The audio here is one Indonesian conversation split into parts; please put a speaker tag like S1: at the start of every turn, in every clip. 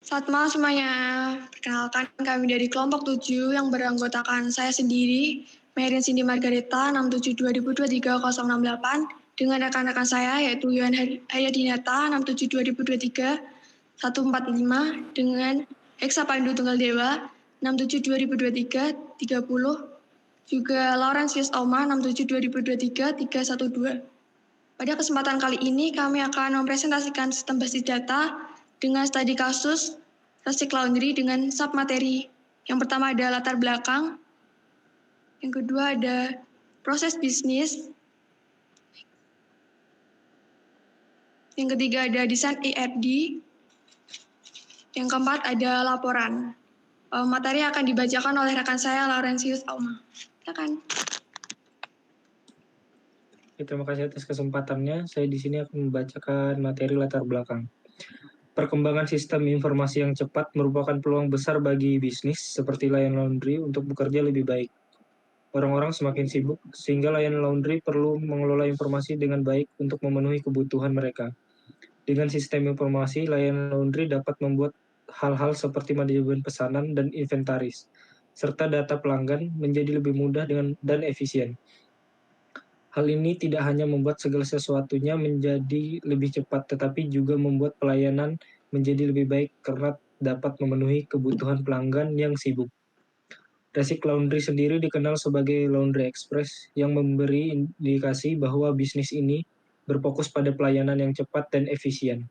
S1: Selamat malam semuanya. Perkenalkan kami dari kelompok 7 yang beranggotakan saya sendiri, Merin Cindy Margareta 67-2023-068 dengan rekan-rekan saya yaitu Yuan Hayadinata 67-2023 145 dengan Hexa Pandu Tunggal Dewa 67-2023 30 juga Laurentius Oma 67-2023 312. Pada kesempatan kali ini kami akan mempresentasikan sistem basis data dengan studi kasus Resik Laundry dengan submateri. Yang pertama ada latar belakang, yang kedua ada proses bisnis, yang ketiga ada desain ERD, yang keempat ada laporan. Materi akan dibacakan oleh rekan saya Laurentius Auma. Silakan.
S2: Terima kasih atas kesempatannya. Saya di sini akan membacakan materi latar belakang. Perkembangan sistem informasi yang cepat merupakan peluang besar bagi bisnis seperti layanan laundry untuk bekerja lebih baik. Orang-orang semakin sibuk, sehingga layanan laundry perlu mengelola informasi dengan baik untuk memenuhi kebutuhan mereka. Dengan sistem informasi, layanan laundry dapat membuat hal-hal seperti manajemen pesanan dan inventaris, serta data pelanggan menjadi lebih mudah dan efisien. Hal ini tidak hanya membuat segala sesuatunya menjadi lebih cepat, tetapi juga membuat pelayanan menjadi lebih baik karena dapat memenuhi kebutuhan pelanggan yang sibuk. Resik Laundry sendiri dikenal sebagai Laundry Express yang memberi indikasi bahwa bisnis ini berfokus pada pelayanan yang cepat dan efisien.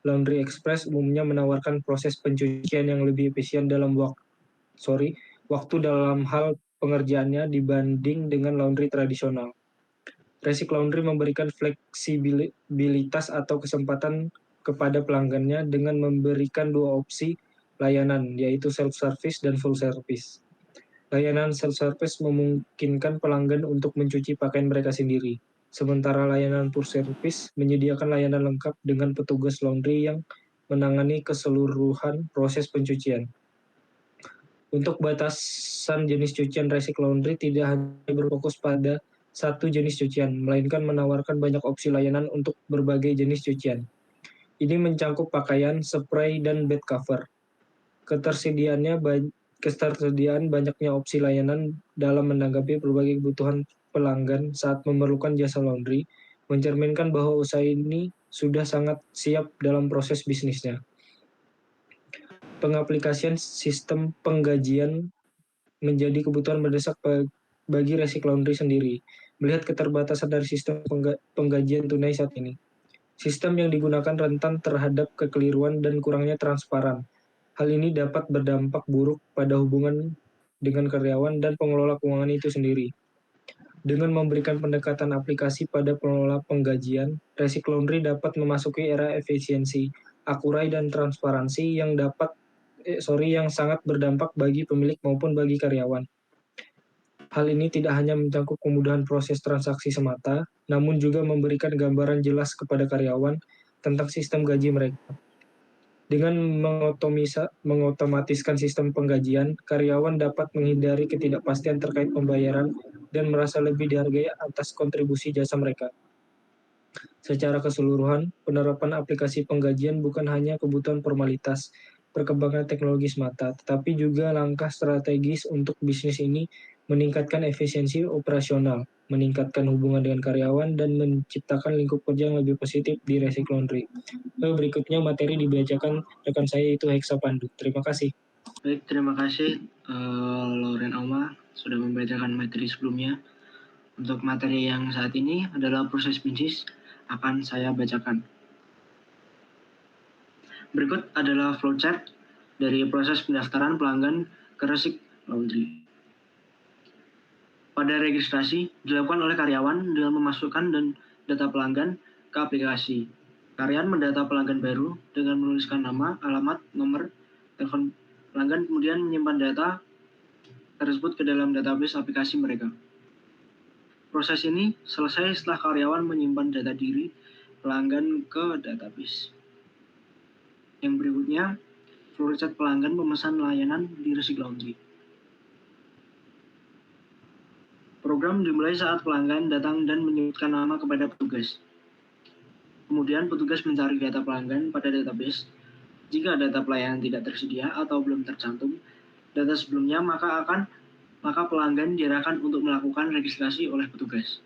S2: Laundry Express umumnya menawarkan proses pencucian yang lebih efisien dalam waktu dalam hal pengerjaannya dibanding dengan laundry tradisional. Resik Laundry memberikan fleksibilitas atau kesempatan kepada pelanggannya dengan memberikan dua opsi layanan, yaitu self-service dan full service. Layanan self-service memungkinkan pelanggan untuk mencuci pakaian mereka sendiri, sementara layanan full service menyediakan layanan lengkap dengan petugas laundry yang menangani keseluruhan proses pencucian. Untuk batasan jenis cucian, Resik Laundry tidak hanya berfokus pada satu jenis cucian, melainkan menawarkan banyak opsi layanan untuk berbagai jenis cucian. Ini mencakup pakaian, spray, dan bed cover. Ketersediaan banyaknya opsi layanan dalam menanggapi berbagai kebutuhan pelanggan saat memerlukan jasa laundry, mencerminkan bahwa usaha ini sudah sangat siap dalam proses bisnisnya. Pengaplikasian sistem penggajian menjadi kebutuhan mendesak bagi Resik Laundry sendiri, melihat keterbatasan dari sistem penggajian tunai saat ini. Sistem yang digunakan rentan terhadap kekeliruan dan kurangnya transparan. Hal ini dapat berdampak buruk pada hubungan dengan karyawan dan pengelola keuangan itu sendiri. Dengan memberikan pendekatan aplikasi pada pengelola penggajian, Resik Laundry dapat memasuki era efisiensi, akurai, dan transparansi yang sangat berdampak bagi pemilik maupun bagi karyawan. Hal ini tidak hanya mencakup kemudahan proses transaksi semata, namun juga memberikan gambaran jelas kepada karyawan tentang sistem gaji mereka. Dengan mengotomatiskan sistem penggajian, karyawan dapat menghindari ketidakpastian terkait pembayaran dan merasa lebih dihargai atas kontribusi jasa mereka. Secara keseluruhan, penerapan aplikasi penggajian bukan hanya kebutuhan formalitas, perkembangan teknologi semata, tetapi juga langkah strategis untuk bisnis ini meningkatkan efisiensi operasional, meningkatkan hubungan dengan karyawan, dan menciptakan lingkup kerja yang lebih positif di Resik Laundry. Berikutnya materi dibacakan rekan saya yaitu Hexa Pandu. Terima kasih.
S3: Baik, terima kasih Lauren Oma sudah membacakan materi sebelumnya. Untuk materi yang saat ini adalah proses bisnis akan saya bacakan. Berikut adalah flowchart dari proses pendaftaran pelanggan ke Resik Laundry. Pada registrasi dilakukan oleh karyawan dengan memasukkan dan data pelanggan ke aplikasi. Karyawan mendata pelanggan baru dengan menuliskan nama, alamat, nomor telepon pelanggan, kemudian menyimpan data tersebut ke dalam database aplikasi mereka. Proses ini selesai setelah karyawan menyimpan data diri pelanggan ke database. Yang berikutnya, flowchart pelanggan pemesan layanan di Resik Laundry. Program dimulai saat pelanggan datang dan menyebutkan nama kepada petugas. Kemudian petugas mencari data pelanggan pada database Jika data pelayanan tidak tersedia atau belum tercantum data sebelumnya, maka pelanggan diarahkan untuk melakukan registrasi oleh petugas.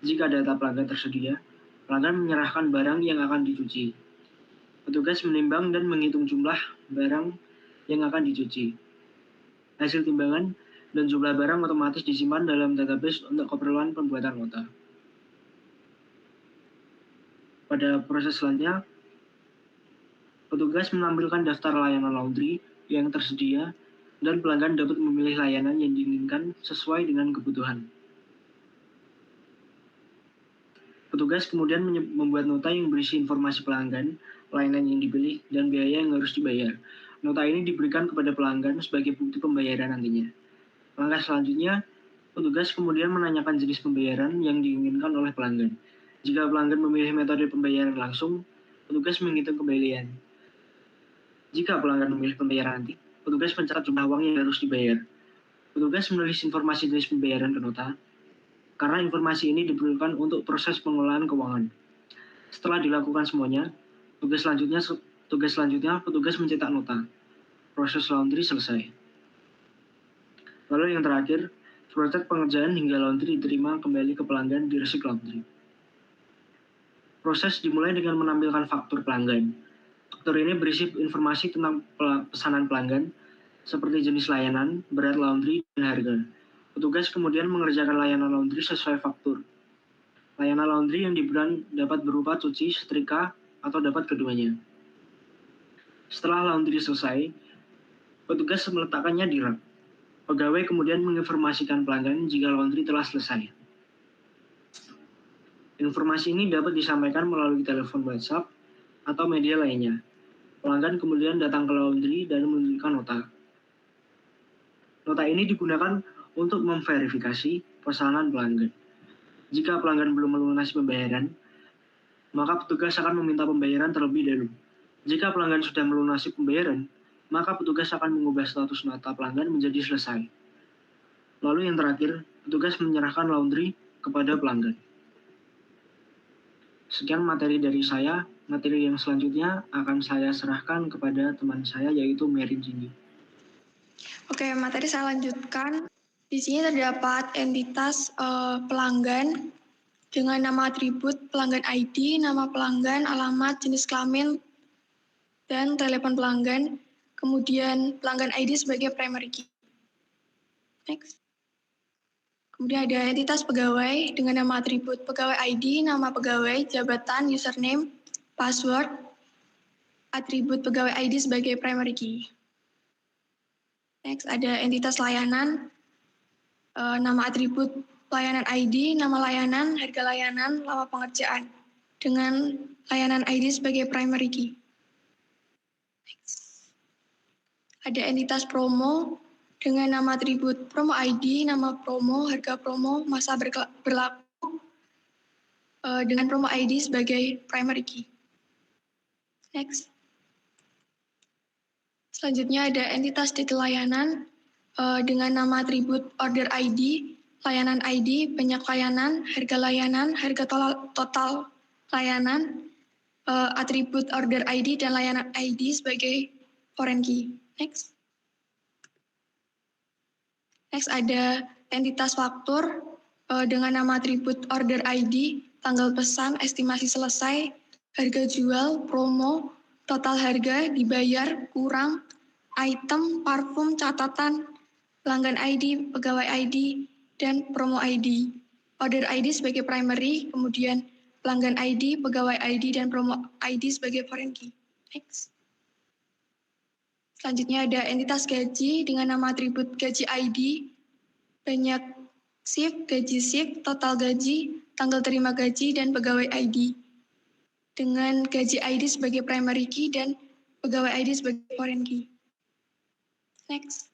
S3: Jika data pelanggan tersedia, pelanggan menyerahkan barang yang akan dicuci. Petugas menimbang dan menghitung jumlah barang yang akan dicuci. Hasil timbangan dan jumlah barang otomatis disimpan dalam database untuk keperluan pembuatan nota. Pada proses selanjutnya, petugas menampilkan daftar layanan laundry yang tersedia dan pelanggan dapat memilih layanan yang diinginkan sesuai dengan kebutuhan. Petugas kemudian membuat nota yang berisi informasi pelanggan, layanan yang dipilih, dan biaya yang harus dibayar. Nota ini diberikan kepada pelanggan sebagai bukti pembayaran nantinya. Langkah selanjutnya, petugas kemudian menanyakan jenis pembayaran yang diinginkan oleh pelanggan. Jika pelanggan memilih metode pembayaran langsung, petugas menghitung kembalian. Jika pelanggan memilih pembayaran nanti, petugas mencatat jumlah uang yang harus dibayar. Petugas menulis informasi jenis pembayaran ke nota, karena informasi ini diperlukan untuk proses pengelolaan keuangan. Setelah dilakukan semuanya, tugas selanjutnya petugas mencetak nota. Proses laundry selesai. Lalu yang terakhir, proses pengerjaan hingga laundry diterima kembali ke pelanggan di resik laundry. Proses dimulai dengan menampilkan faktur pelanggan. Faktur ini berisi informasi tentang pesanan pelanggan, seperti jenis layanan, berat laundry, dan harga. Petugas kemudian mengerjakan layanan laundry sesuai faktur. Layanan laundry yang diberikan dapat berupa cuci, setrika, atau dapat keduanya. Setelah laundry selesai, petugas meletakkannya di rak. Pegawai kemudian menginformasikan pelanggan jika laundry telah selesai. Informasi ini dapat disampaikan melalui telepon WhatsApp atau media lainnya. Pelanggan kemudian datang ke laundry dan menunjukkan nota. Nota ini digunakan untuk memverifikasi pesanan pelanggan. Jika pelanggan belum melunasi pembayaran, maka petugas akan meminta pembayaran terlebih dahulu. Jika pelanggan sudah melunasi pembayaran, maka petugas akan mengubah status nota pelanggan menjadi selesai. Lalu yang terakhir, petugas menyerahkan laundry kepada pelanggan. Sekian materi dari saya. Materi yang selanjutnya akan saya serahkan kepada teman saya, yaitu Merin Cindy.
S1: Oke, materi saya lanjutkan. Di sini terdapat entitas pelanggan dengan nama atribut pelanggan ID, nama pelanggan, alamat, jenis kelamin, dan telepon pelanggan. Kemudian pelanggan ID sebagai primary key. Next. Kemudian ada entitas pegawai dengan nama atribut pegawai ID, nama pegawai, jabatan, username, password, atribut pegawai ID sebagai primary key. Next, ada entitas layanan, nama atribut layanan ID, nama layanan, harga layanan, lama pengerjaan, dengan layanan ID sebagai primary key. Next. Ada entitas promo dengan nama atribut promo ID, nama promo, harga promo, masa berlaku, dengan promo ID sebagai primary key. Next. Selanjutnya ada entitas detail layanan dengan nama atribut order ID, layanan ID, banyak layanan, harga total layanan, atribut order ID dan layanan ID sebagai foreign key. Next. Next ada entitas faktur dengan nama atribut order ID, tanggal pesan, estimasi selesai, harga jual, promo, total harga, dibayar, kurang, item, parfum, catatan, pelanggan ID, pegawai ID, dan promo ID. Order ID sebagai primary, kemudian pelanggan ID, pegawai ID, dan promo ID sebagai foreign key. Next. Selanjutnya ada entitas gaji dengan nama atribut gaji ID, banyak shift, gaji shift, total gaji, tanggal terima gaji, dan pegawai ID. Dengan gaji ID sebagai primary key dan pegawai ID sebagai foreign key. Next.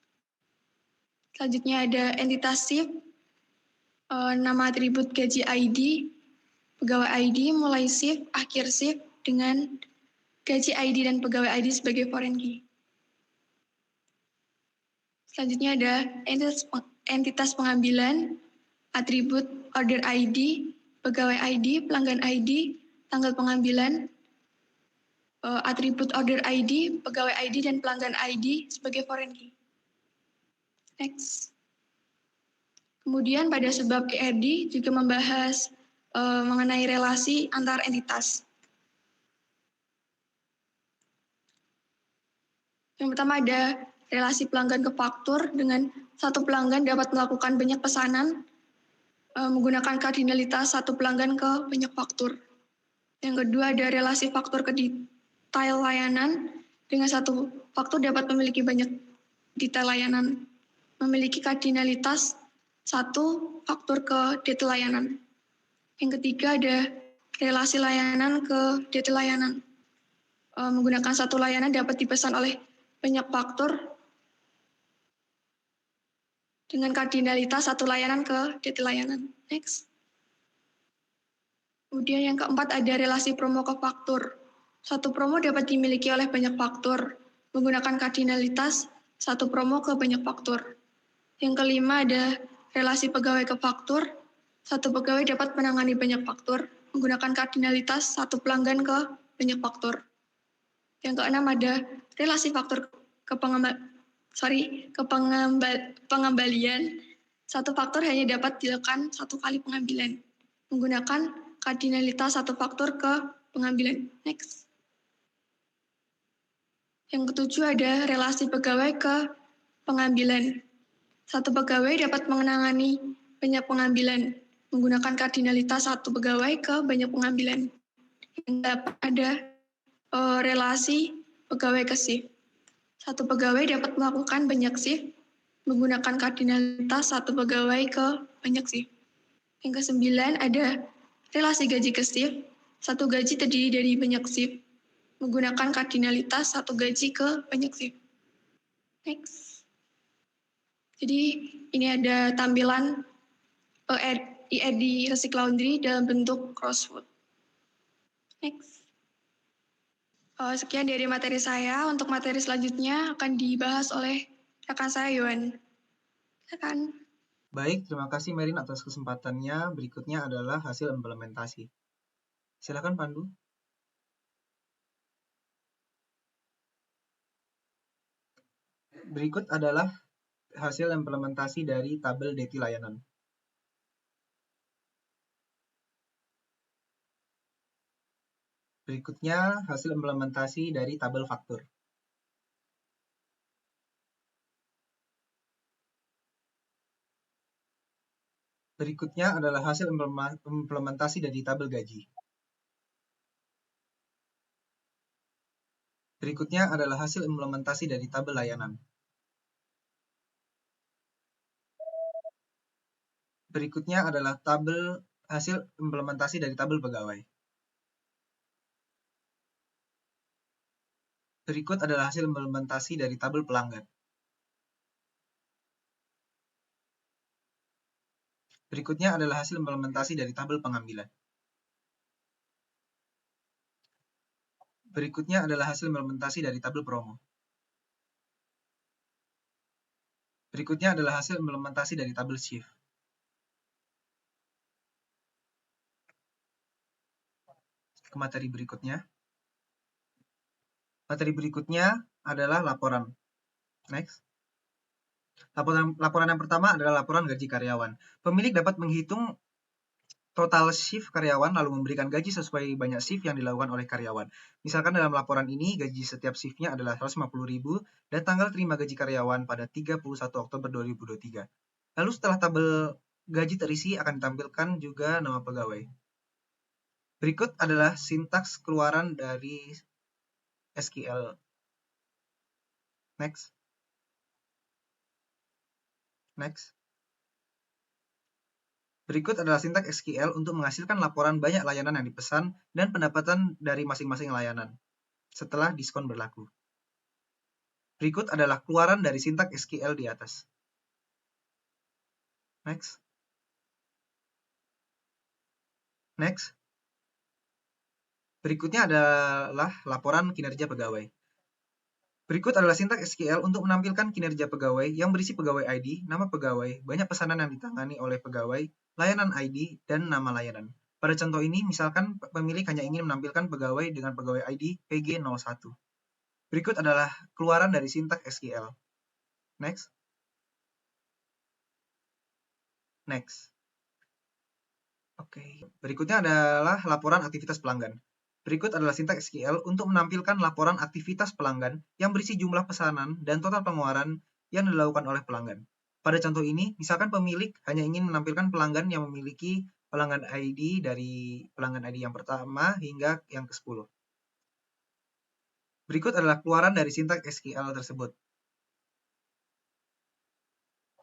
S1: Selanjutnya ada entitas shift, nama atribut gaji ID, pegawai ID, mulai shift, akhir shift, dengan gaji ID dan pegawai ID sebagai foreign key. Selanjutnya ada entitas pengambilan, atribut order ID, pegawai ID, pelanggan ID, tanggal pengambilan, atribut order ID, pegawai ID, dan pelanggan ID sebagai foreign key. Next. Kemudian pada sebab ERD juga membahas mengenai relasi antar entitas. Yang pertama ada relasi pelanggan ke faktur, dengan satu pelanggan dapat melakukan banyak pesanan menggunakan kardinalitas satu pelanggan ke banyak faktur. Yang kedua ada relasi faktur ke detail layanan, dengan satu faktur dapat memiliki banyak detail layanan, memiliki kardinalitas satu faktur ke detail layanan. Yang ketiga ada relasi layanan ke detail layanan. Menggunakan satu layanan dapat dipesan oleh banyak faktur dengan kardinalitas satu layanan ke detail layanan. Next. Kemudian yang keempat ada relasi promo ke faktur. Satu promo dapat dimiliki oleh banyak faktur menggunakan kardinalitas satu promo ke banyak faktur. Yang kelima ada relasi pegawai ke faktur. Satu pegawai dapat menangani banyak faktur menggunakan kardinalitas satu pelanggan ke banyak faktur. Yang keenam ada relasi faktur ke pengembalian. Satu faktur hanya dapat dilakukan satu kali pengambilan menggunakan kardinalitas satu faktur ke pengambilan. Next. Yang ketujuh ada relasi pegawai ke pengambilan. Satu pegawai dapat menangani banyak pengambilan menggunakan kardinalitas satu pegawai ke banyak pengambilan. Yang dapat ada relasi pegawai ke shift. Satu pegawai dapat melakukan banyak shift menggunakan kardinalitas satu pegawai ke banyak shift. Yang kesembilan ada relasi gaji ke shift. Satu gaji terdiri dari banyak shift menggunakan kardinalitas satu gaji ke banyak shift. Next. Jadi ini ada tampilan ERD Resik Laundry dalam bentuk crossword. Next. Sekian dari materi saya. Untuk materi selanjutnya akan dibahas oleh rekan saya, Yohan. Silakan.
S4: Baik, terima kasih Merin atas kesempatannya. Berikutnya adalah hasil implementasi. Silakan Pandu. Berikut adalah hasil implementasi dari tabel detail layanan. Berikutnya hasil implementasi dari tabel faktur. Berikutnya adalah hasil implementasi dari tabel gaji. Berikutnya adalah hasil implementasi dari tabel layanan. Berikutnya adalah tabel hasil implementasi dari tabel pegawai. Berikut adalah hasil implementasi dari tabel pelanggan. Berikutnya adalah hasil implementasi dari tabel pengambilan. Berikutnya adalah hasil implementasi dari tabel promo. Berikutnya adalah hasil implementasi dari tabel shift. Ke materi berikutnya. Materi berikutnya adalah laporan. Next. Laporan yang pertama adalah laporan gaji karyawan. Pemilik dapat menghitung total shift karyawan lalu memberikan gaji sesuai banyak shift yang dilakukan oleh karyawan. Misalkan dalam laporan ini gaji setiap shiftnya adalah 150.000 dan tanggal terima gaji karyawan pada 31 Oktober 2023. Lalu setelah tabel gaji terisi akan ditampilkan juga nama pegawai. Berikut adalah sintaks keluaran dari SQL. Next. Next. Berikut adalah sintaks SQL untuk menghasilkan laporan banyak layanan yang dipesan dan pendapatan dari masing-masing layanan setelah diskon berlaku. Berikut adalah keluaran dari sintaks SQL di atas. Next. Next. Berikutnya adalah laporan kinerja pegawai. Berikut adalah sintaks SQL untuk menampilkan kinerja pegawai yang berisi pegawai ID, nama pegawai, banyak pesanan yang ditangani oleh pegawai, layanan ID, dan nama layanan. Pada contoh ini, misalkan pemilik hanya ingin menampilkan pegawai dengan pegawai ID PG01. Berikut adalah keluaran dari sintak SQL. Next. Next. Oke, berikutnya adalah laporan aktivitas pelanggan. Berikut adalah sintak SQL untuk menampilkan laporan aktivitas pelanggan yang berisi jumlah pesanan dan total pengeluaran yang dilakukan oleh pelanggan. Pada contoh ini, misalkan pemilik hanya ingin menampilkan pelanggan yang memiliki pelanggan ID dari pelanggan ID yang pertama hingga yang ke-10. Berikut adalah keluaran dari sintak SQL tersebut.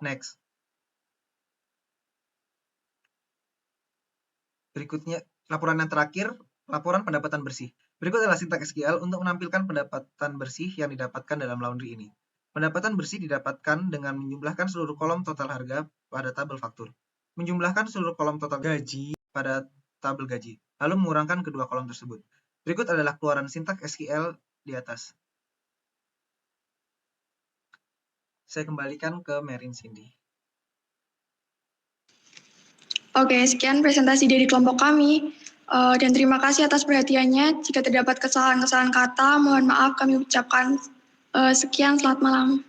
S4: Next. Berikutnya, laporan yang terakhir, laporan pendapatan bersih. Berikut adalah sintak SQL untuk menampilkan pendapatan bersih yang didapatkan dalam laundry ini. Pendapatan bersih didapatkan dengan menjumlahkan seluruh kolom total harga pada tabel faktur, menjumlahkan seluruh kolom total gaji pada tabel gaji, lalu mengurangkan kedua kolom tersebut. Berikut adalah keluaran sintak SQL di atas. Saya kembalikan ke Merin Cindy.
S1: Oke, sekian presentasi dari kelompok kami. Dan terima kasih atas perhatiannya. Jika terdapat kesalahan-kesalahan kata, mohon maaf kami ucapkan sekian, selamat malam.